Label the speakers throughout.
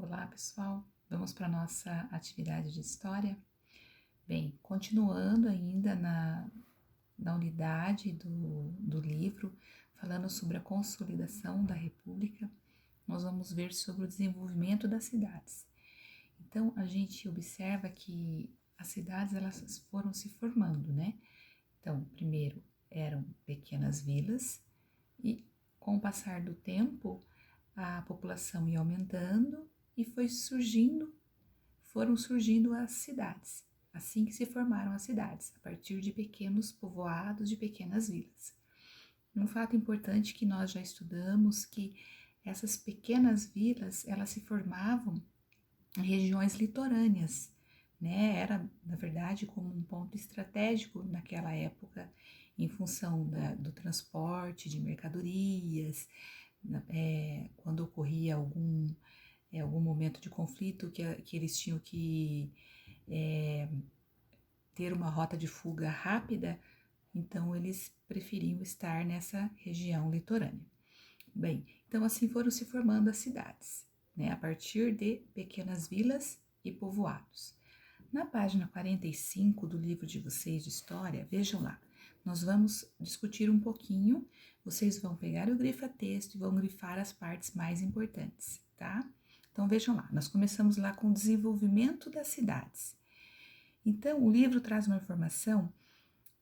Speaker 1: Olá, pessoal. Vamos para a nossa atividade de história? Bem, continuando ainda na unidade do livro, falando sobre a consolidação da República, nós vamos ver sobre o desenvolvimento das cidades. Então, a gente observa que as cidades elas foram se formando, né? Então, primeiro eram pequenas vilas e, com o passar do tempo, a população ia aumentando e foram surgindo as cidades. Assim que se formaram as cidades, a partir de pequenos povoados, de pequenas vilas. Um fato importante que nós já estudamos que essas pequenas vilas, elas se formavam em regiões litorâneas, né? Era, na verdade, como um ponto estratégico naquela época, em função do transporte de mercadorias, quando ocorria algum momento de conflito que eles tinham que ter uma rota de fuga rápida, então eles preferiam estar nessa região litorânea. Bem, então assim foram se formando as cidades, né, a partir de pequenas vilas e povoados. Na página 45 do livro de vocês de história, vejam lá, nós vamos discutir um pouquinho, vocês vão pegar o grifa-texto e vão grifar as partes mais importantes, tá? Então vejam lá, nós começamos lá com o desenvolvimento das cidades. Então o livro traz uma informação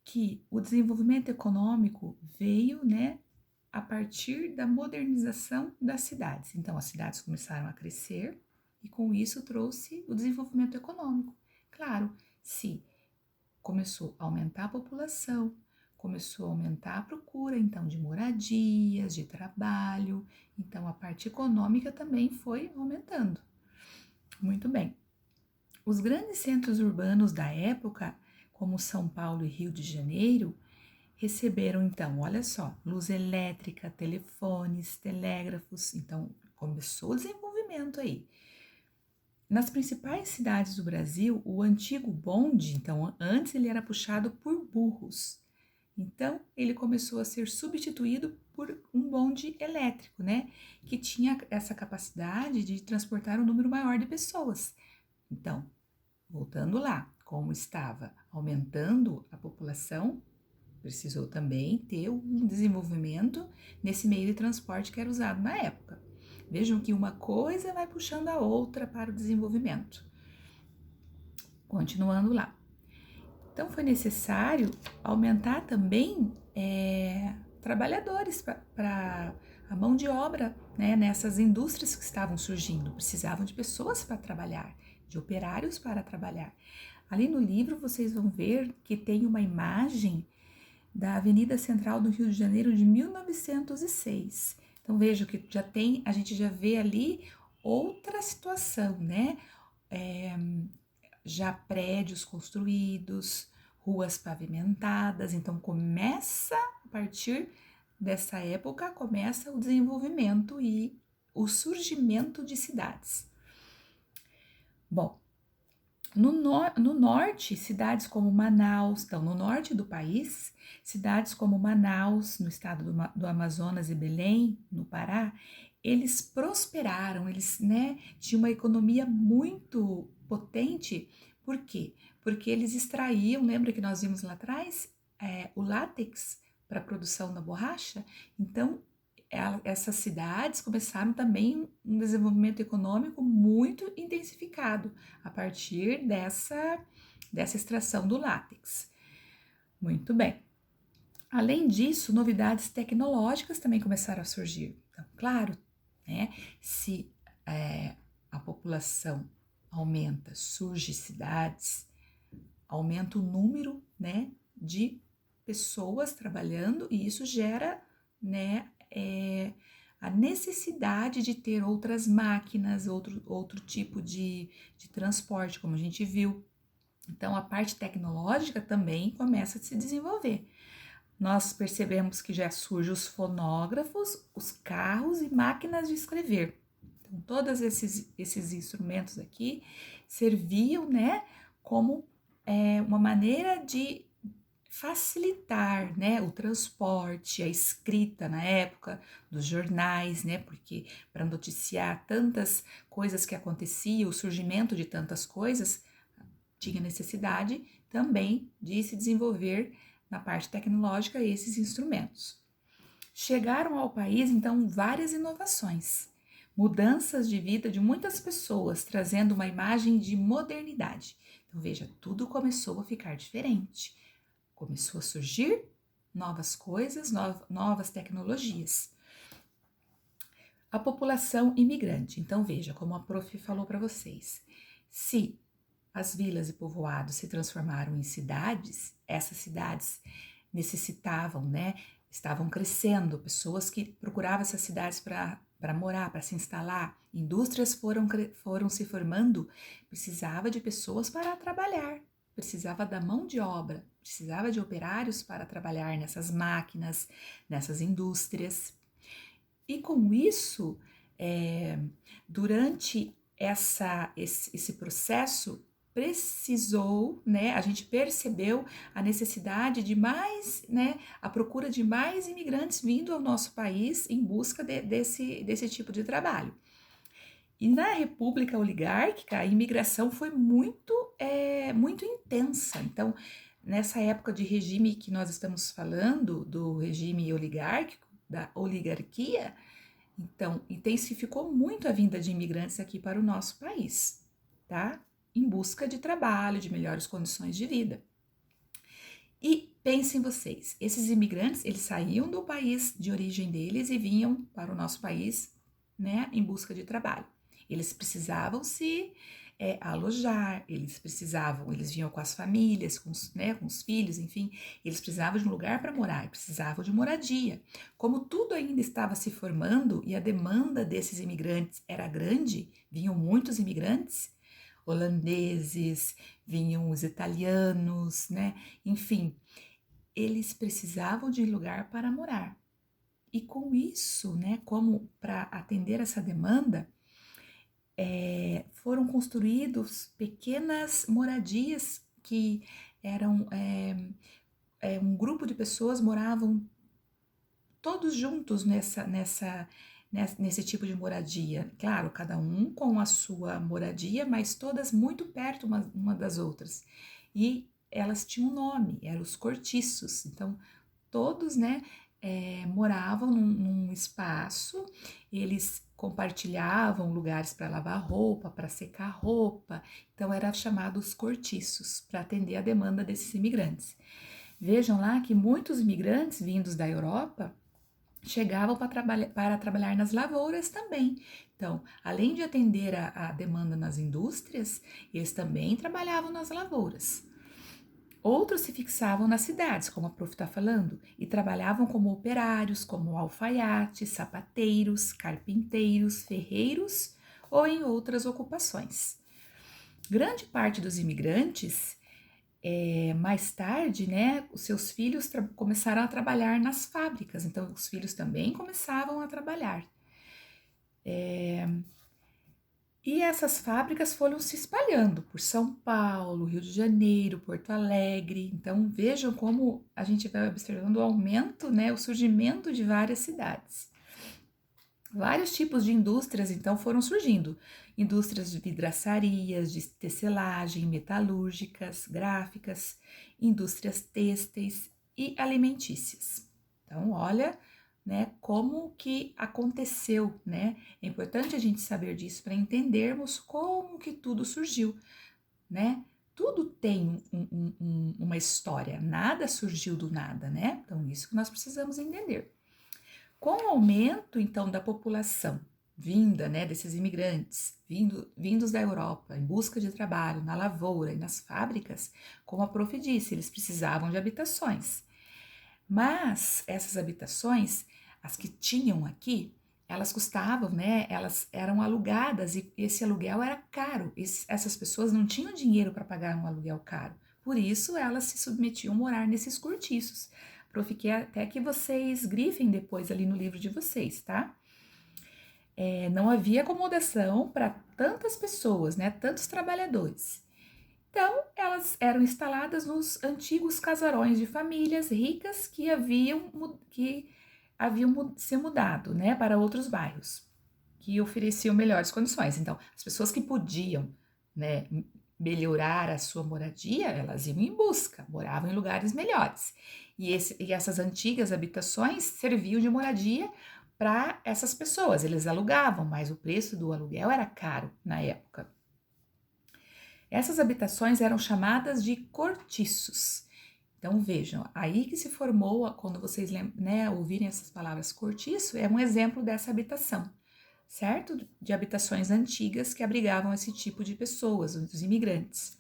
Speaker 1: que o desenvolvimento econômico veio, né, a partir da modernização das cidades. Então as cidades começaram a crescer e com isso trouxe o desenvolvimento econômico. Claro, se começou a aumentar a população, começou a aumentar a procura, então, de moradias, de trabalho, então a parte econômica também foi aumentando. Muito bem. Os grandes centros urbanos da época, como São Paulo e Rio de Janeiro, receberam, então, olha só, luz elétrica, telefones, telégrafos, então começou o desenvolvimento aí. Nas principais cidades do Brasil, o antigo bonde, então antes ele era puxado por burros, então ele começou a ser substituído por um bonde elétrico, né, que tinha essa capacidade de transportar um número maior de pessoas. Então, voltando lá, como estava aumentando a população, precisou também ter um desenvolvimento nesse meio de transporte que era usado na época. Vejam que uma coisa vai puxando a outra para o desenvolvimento. Continuando lá. Então, foi necessário aumentar também trabalhadores para a mão de obra, né, nessas indústrias que estavam surgindo. Precisavam de pessoas para trabalhar, de operários para trabalhar. Ali no livro vocês vão ver que tem uma imagem da Avenida Central do Rio de Janeiro de 1906. Então veja que a gente já vê ali outra situação, né? Já prédios construídos, ruas pavimentadas, então a partir dessa época, começa o desenvolvimento e o surgimento de cidades. Bom, no norte, cidades como Manaus, então no norte do país, cidades como Manaus, no estado do Amazonas e Belém, no Pará, eles prosperaram, eles, né, tinham uma economia muito potente. Por quê? Porque eles extraíam, lembra que nós vimos lá atrás, o látex para a produção da borracha? Então, essas cidades começaram também um desenvolvimento econômico muito intensificado a partir dessa extração do látex. Muito bem. Além disso, novidades tecnológicas também começaram a surgir. Então, claro, né, se a população aumenta, surge cidades, aumenta o número, né, de pessoas trabalhando e isso gera, né, a necessidade de ter outras máquinas, outro tipo de transporte, como a gente viu. Então, a parte tecnológica também começa a se desenvolver. Nós percebemos que já surgem os fonógrafos, os carros e máquinas de escrever. Então, todos esses instrumentos aqui serviam, né, como uma maneira de facilitar, né, o transporte, a escrita na época dos jornais, né, porque para noticiar tantas coisas que aconteciam, o surgimento de tantas coisas, tinha necessidade também de se desenvolver na parte tecnológica esses instrumentos. Chegaram ao país, então, várias inovações, mudanças de vida de muitas pessoas, trazendo uma imagem de modernidade. Então, veja, tudo começou a ficar diferente. Começou a surgir novas coisas, novas tecnologias. A população imigrante. Então, veja, como a prof falou para vocês, se as vilas e povoados se transformaram em cidades, essas cidades necessitavam, né, estavam crescendo, pessoas que procuravam essas cidades para morar, para se instalar, indústrias foram se formando, precisava de pessoas para trabalhar, precisava da mão de obra, precisava de operários para trabalhar nessas máquinas, nessas indústrias. E com isso, durante esse processo, precisou, né, a gente percebeu a necessidade de mais, né, a procura de mais imigrantes vindo ao nosso país em busca desse tipo de trabalho. E na República Oligárquica, a imigração foi muito intensa. Então, nessa época de regime que nós estamos falando, do regime oligárquico, da oligarquia, então, intensificou muito a vinda de imigrantes aqui para o nosso país, tá? Em busca de trabalho, de melhores condições de vida. E pensem vocês, esses imigrantes, eles saíam do país de origem deles e vinham para o nosso país, né, em busca de trabalho. Eles precisavam se alojar, eles vinham com as famílias, com os filhos, enfim, eles precisavam de um lugar para morar, precisavam de moradia. Como tudo ainda estava se formando e a demanda desses imigrantes era grande, vinham muitos imigrantes, holandeses, vinham os italianos, né? Enfim, eles precisavam de lugar para morar. E com isso, né, como para atender essa demanda, foram construídos pequenas moradias que eram um grupo de pessoas moravam todos juntos nesse tipo de moradia. Claro, cada um com a sua moradia, mas todas muito perto uma das outras. E elas tinham um nome, eram os cortiços. Então, todos, né, moravam num espaço, eles compartilhavam lugares para lavar roupa, para secar roupa. Então, era chamado os cortiços, para atender a demanda desses imigrantes. Vejam lá que muitos imigrantes vindos da Europa chegavam para trabalhar nas lavouras também. Então, além de atender a demanda nas indústrias, eles também trabalhavam nas lavouras. Outros se fixavam nas cidades, como a prof está falando, e trabalhavam como operários, como alfaiates, sapateiros, carpinteiros, ferreiros ou em outras ocupações. Grande parte dos imigrantes, mais tarde, né, os seus filhos começaram a trabalhar nas fábricas, então os filhos também começavam a trabalhar. E essas fábricas foram se espalhando por São Paulo, Rio de Janeiro, Porto Alegre. Então vejam como a gente vai observando o aumento, né, o surgimento de várias cidades. Vários tipos de indústrias então foram surgindo. Indústrias de vidraçarias, de tecelagem, metalúrgicas, gráficas, indústrias têxteis e alimentícias. Então, olha, né, como que aconteceu, né? É importante a gente saber disso para entendermos como que tudo surgiu, né? Tudo tem uma história, nada surgiu do nada, né? Então, isso que nós precisamos entender. Com o aumento, então, da população vinda, né, desses imigrantes, vindos da Europa em busca de trabalho na lavoura e nas fábricas, como a prof disse, eles precisavam de habitações. Mas essas habitações, as que tinham aqui, elas custavam, né, elas eram alugadas e esse aluguel era caro. Essas pessoas não tinham dinheiro para pagar um aluguel caro. Por isso, elas se submetiam a morar nesses cortiços. Prof, quer até que vocês grifem depois ali no livro de vocês, tá? Não havia acomodação para tantas pessoas, né? Tantos trabalhadores. Então, elas eram instaladas nos antigos casarões de famílias ricas que haviam se mudado, né, para outros bairros que ofereciam melhores condições. Então, as pessoas que podiam, né, melhorar a sua moradia, elas iam em busca, moravam em lugares melhores. E essas antigas habitações serviam de moradia para essas pessoas. Eles alugavam, mas o preço do aluguel era caro na época. Essas habitações eram chamadas de cortiços. Então vejam, aí que se formou, quando vocês, né, ouvirem essas palavras cortiço, é um exemplo dessa habitação, certo? De habitações antigas que abrigavam esse tipo de pessoas, os imigrantes.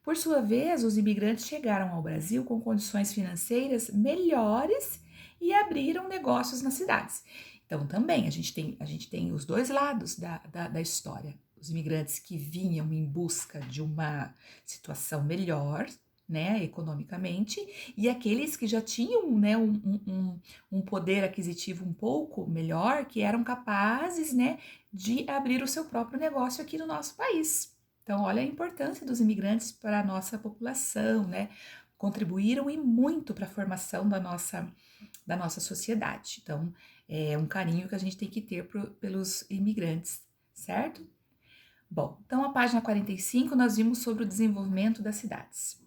Speaker 1: Por sua vez, os imigrantes chegaram ao Brasil com condições financeiras melhores e abriram negócios nas cidades. Então também a gente tem os dois lados da história. Os imigrantes que vinham em busca de uma situação melhor, né, economicamente, e aqueles que já tinham, né, um poder aquisitivo um pouco melhor, que eram capazes, né, de abrir o seu próprio negócio aqui no nosso país. Então, olha a importância dos imigrantes para a nossa população, né? Contribuíram e muito para a formação da nossa sociedade. Então, é um carinho que a gente tem que ter pelos imigrantes, certo? Bom, então a página 45 nós vimos sobre o desenvolvimento das cidades.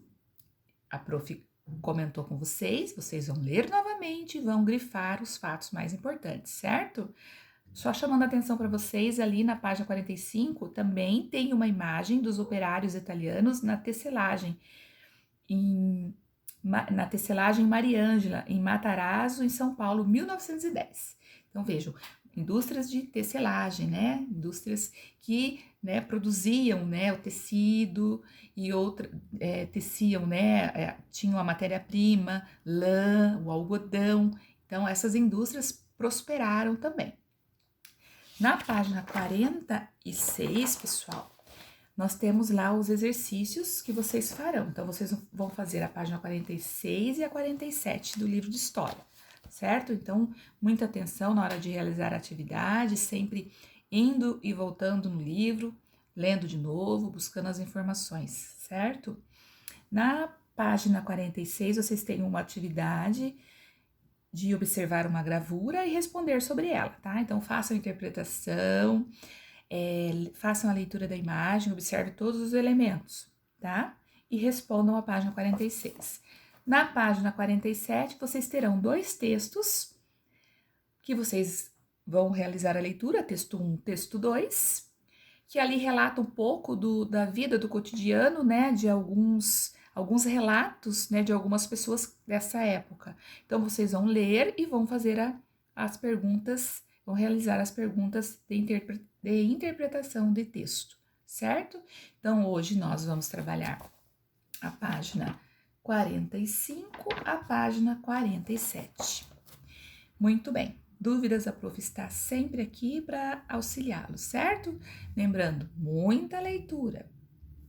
Speaker 1: A prof comentou com vocês vão ler novamente e vão grifar os fatos mais importantes, certo? Só chamando a atenção para vocês, ali na página 45 também tem uma imagem dos operários italianos na tecelagem Mariângela, em Matarazzo, em São Paulo, 1910. Então vejam, indústrias de tecelagem, né? Indústrias que, né, produziam, né, o tecido e teciam, né? Tinham a matéria-prima, lã, o algodão. Então essas indústrias prosperaram também. Na página 46, pessoal, nós temos lá os exercícios que vocês farão. Então, vocês vão fazer a página 46 e a 47 do livro de história, certo? Então, muita atenção na hora de realizar a atividade, sempre indo e voltando no livro, lendo de novo, buscando as informações, certo? Na página 46, vocês têm uma atividade de observar uma gravura e responder sobre ela, tá? Então, façam a interpretação, façam a leitura da imagem, observe todos os elementos, tá? E respondam a página 46. Na página 47, vocês terão dois textos que vocês vão realizar a leitura, texto 1, texto 2, que ali relata um pouco da vida, do cotidiano, né, de alguns relatos, né, de algumas pessoas dessa época. Então, vocês vão ler e vão fazer as perguntas, vão realizar as perguntas de interpretação de texto, certo? Então, hoje nós vamos trabalhar a página 45 à página 47. Muito bem. Dúvidas, a prof está sempre aqui para auxiliá-los, certo? Lembrando, muita leitura,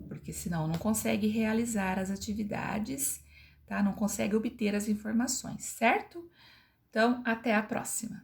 Speaker 1: porque senão não consegue realizar as atividades, tá? Não consegue obter as informações, certo? Então, até a próxima!